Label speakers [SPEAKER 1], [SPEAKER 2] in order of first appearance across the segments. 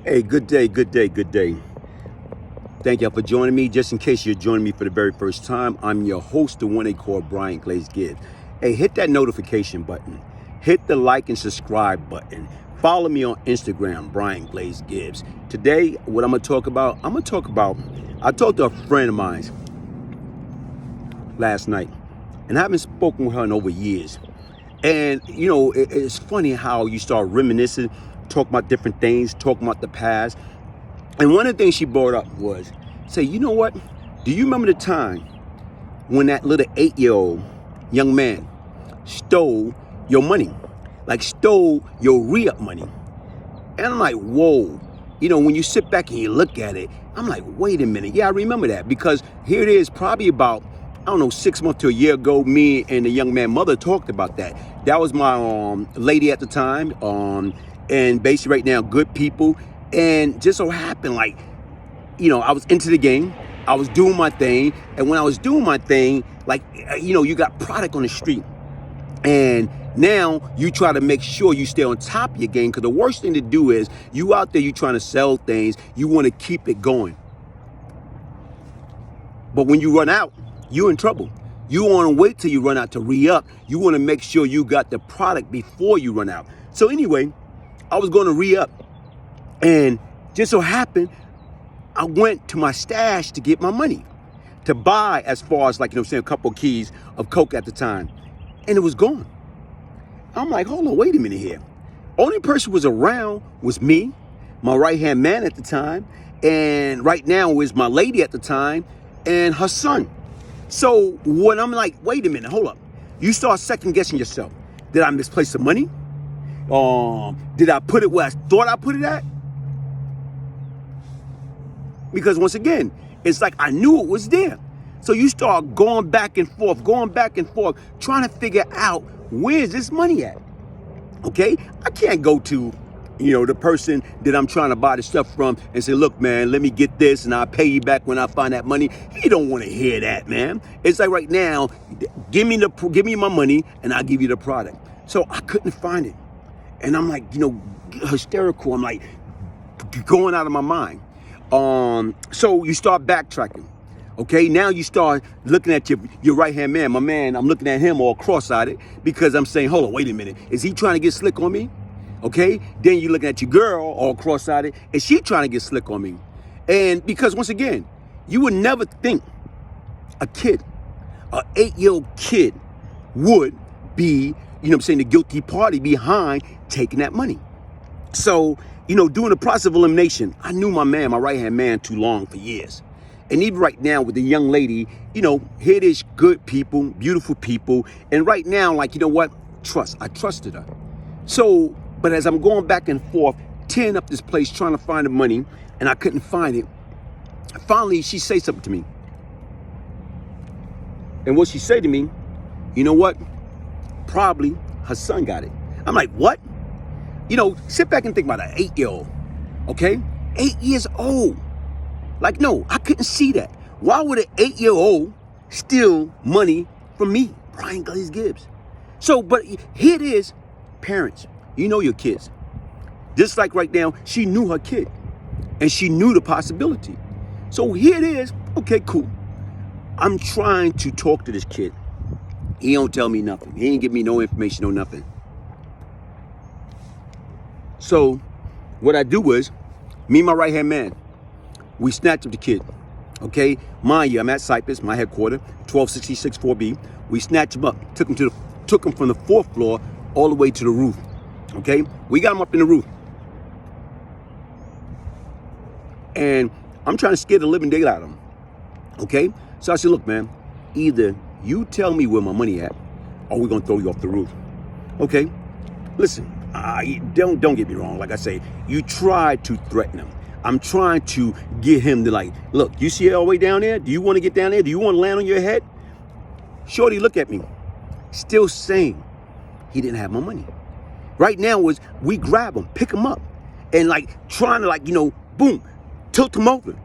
[SPEAKER 1] Hey, good day, good day, good day. Thank y'all for joining me. Just in case you're joining me for the very first time, I'm your host, the one they call GLAZE GIBBS. Hey, hit that notification button. Hit the like and subscribe button. Follow me on Instagram, GLAZE GIBBS. Today, what I'm going to talk about, I talked to a friend of mine last night, and I haven't spoken with her in over years. And, you know, it's funny how you start reminiscing, talking about different things, talking about the past. And one of the things she brought up was, say, you know what? Do you remember the time when that little 8-year-old young man stole your money? Like stole your re-up money? And I'm like, whoa. You know, when you sit back and you look at it, I'm like, wait a minute. Yeah, I remember that, because here it is, probably about, I don't know, 6 months to a year ago, me and the young man mother talked about that. That was my lady at the time, and basically right now, good people. And just so happened, like, you know, I was into the game, I was doing my thing, and when I was doing my thing, like, you know, you got product on the street, and now you try to make sure you stay on top of your game, because the worst thing to do is you out there, you trying to sell things, you want to keep it going. But when you run out, you're in trouble. You want to wait till you run out to re-up. You want to make sure you got the product before you run out. So anyway, I was going to re-up, and just so happened, I went to my stash to get my money to buy, as far as, like, you know what I'm saying, a couple of keys of Coke at the time, and it was gone. I'm like, hold on, wait a minute here. Only person was around was me, my right-hand man at the time, and right now is my lady at the time and her son. So when I'm like, wait a minute, hold up. You start second guessing yourself. Did I misplace the money? Did I put it where I thought I put it at? Because once again, it's like I knew it was there. So you start going back and forth, trying to figure out, where's this money at? Okay? I can't go to, you know, the person that I'm trying to buy the stuff from and say, look, man, let me get this and I'll pay you back when I find that money. He don't want to hear that, man. It's like right now, give me my money and I'll give you the product. So I couldn't find it. And I'm like, you know, hysterical. I'm like going out of my mind. So you start backtracking. Okay, now you start looking at your right-hand man, my man. I'm looking at him all cross-eyed because I'm saying, hold on, wait a minute. Is he trying to get slick on me? Okay, then you're looking at your girl all cross-eyed. Is she trying to get slick on me? And because once again, you would never think an 8-year-old kid would be, you know what I'm saying, the guilty party behind taking that money. So, you know, doing the process of elimination, I knew my man, my right-hand man, too long for years. And even right now with the young lady, you know, here it is, good people, beautiful people. And right now, like, you know what? I trusted her. So, but as I'm going back and forth, tearing up this place, trying to find the money, and I couldn't find it, finally, she said something to me. And what she said to me, you know what? Probably her son got it. I'm like, what? You know, sit back and think about an 8-year-old, okay? 8 years old. Like, no, I couldn't see that. Why would an 8-year-old steal money from me, GLAZE GIBBS? So, but here it is, parents, you know your kids. Just like right now, she knew her kid, and she knew the possibility. So here it is, okay, cool. I'm trying to talk to this kid. He don't tell me nothing. He ain't give me no information, no nothing. So what I do was, me and my right-hand man, we snatched up the kid, okay? Mind you, I'm at Cypress, my headquarters, 1266 4B. We snatched him up, took him from the 4th floor all the way to the roof, okay? We got him up in the roof. And I'm trying to scare the living daylight out of him, okay? So I said, look, man, either you tell me where my money at, or we're gonna throw you off the roof, okay? Listen, don't get me wrong. Like I say, you try to threaten him. I'm trying to get him to, like, look, you see it all the way down there? Do you want to get down there? Do you want to land on your head? Shorty, look at me. Still saying he didn't have my money. Right now was we grab him, pick him up, and like trying to, like, you know, boom, tilt him over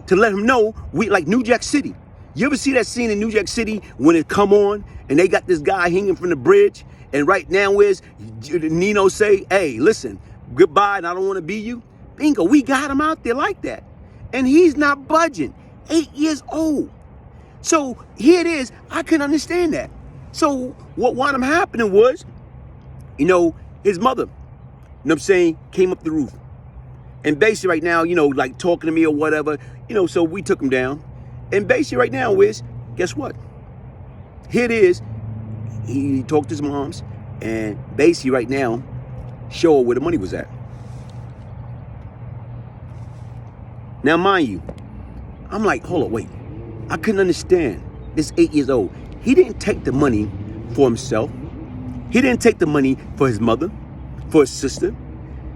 [SPEAKER 1] to let him know we like New Jack City. You ever see that scene in New Jack City when it come on and they got this guy hanging from the bridge, and right now is Nino say, hey, listen, goodbye and I don't want to be you? Bingo, we got him out there like that. And he's not budging. 8 years old. So here it is. I couldn't understand that. So what wound up happening was, you know, his mother, you know what I'm saying, came up the roof. And basically right now, you know, like talking to me or whatever, you know, so we took him down. And basically right now is, guess what? Here it is. He talked to his moms and basically right now, show her where the money was at. Now, mind you, I'm like, hold on, wait. I couldn't understand. This 8 years old. He didn't take the money for himself. He didn't take the money for his mother, for his sister.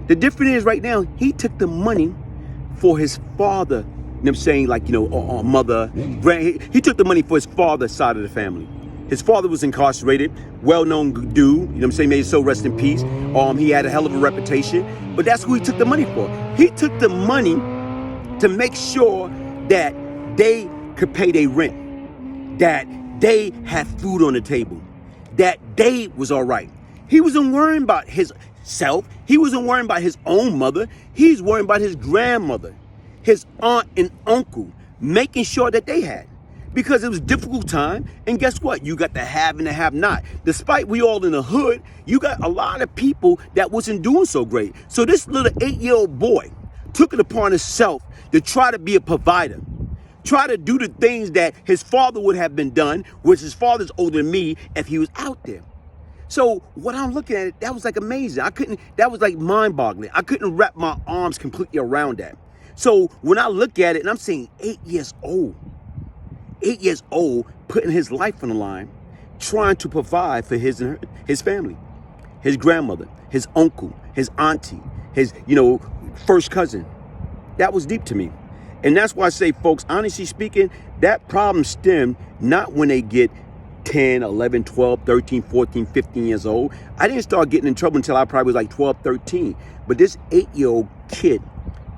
[SPEAKER 1] The difference is right now, he took the money for his father. You know what I'm saying? Like, you know, or mother, he took the money for his father's side of the family. His father was incarcerated, well-known dude, you know what I'm saying? May his soul rest in peace. He had a hell of a reputation, but that's who he took the money for. He took the money to make sure that they could pay their rent, that they had food on the table, that they was all right. He wasn't worrying about his self. He wasn't worrying about his own mother. He's worrying about his grandmother, his aunt and uncle, making sure that they had. Because it was a difficult time, and guess what? You got the have and the have not. Despite we all in the hood, you got a lot of people that wasn't doing so great. So this little 8-year-old boy took it upon himself to try to be a provider, try to do the things that his father would have been done, which his father's older than me if he was out there. So what I'm looking at, that was like amazing. That was like mind-boggling. I couldn't wrap my arms completely around that. So when I look at it, and I'm saying 8 years old, 8 years old, putting his life on the line, trying to provide for his family, his grandmother, his uncle, his auntie, his, you know, first cousin. That was deep to me. And that's why I say, folks, honestly speaking, that problem stemmed not when they get 10, 11, 12, 13, 14, 15 years old. I didn't start getting in trouble until I probably was like 12, 13. But this 8-year-old kid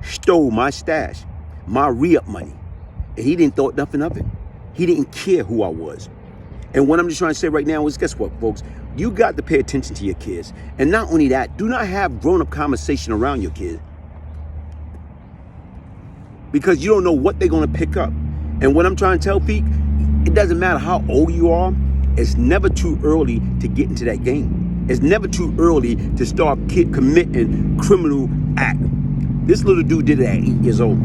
[SPEAKER 1] stole my stash, my re-up money. And he didn't thought nothing of it. He didn't care who I was. And what I'm just trying to say right now is, guess what, folks? You got to pay attention to your kids. And not only that, do not have grown-up conversation around your kids. Because you don't know what they're going to pick up. And what I'm trying to tell people, it doesn't matter how old you are. It's never too early to get into that game. It's never too early to start committing criminal act. This little dude did it at 8 years old.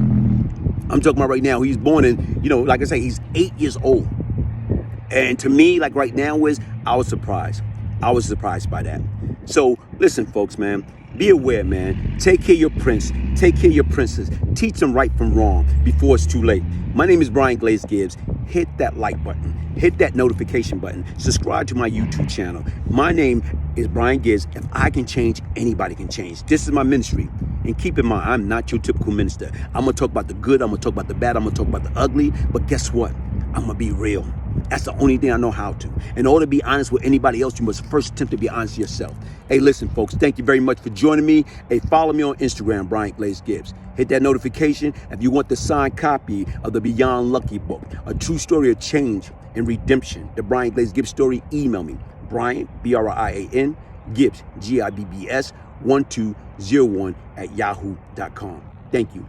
[SPEAKER 1] I'm talking about right now. He's born in, you know, like I say, he's 8 years old. And to me, like right now I was surprised. I was surprised by that. So listen, folks, man, be aware, man. Take care of your prince. Take care of your princess. Teach them right from wrong before it's too late. My name is Brian GLAZE GIBBS. Hit that like button. Hit that notification button. Subscribe to my YouTube channel. My name is Brian GIBBS. If I can change, anybody can change. This is my ministry. And keep in mind, I'm not your typical minister. I'm going to talk about the good. I'm going to talk about the bad. I'm going to talk about the ugly. But guess what? I'm going to be real. That's the only thing I know how to. In order to be honest with anybody else, you must first attempt to be honest with yourself. Hey, listen, folks, thank you very much for joining me. Hey, follow me on Instagram, Brian GLAZE GIBBS. Hit that notification if you want the signed copy of the Beyond Lucky book, a true story of change and redemption. The Brian GLAZE GIBBS story, email me, Brian, BRIAN, Gibbs, GIBBS, 1201 @yahoo.com. Thank you.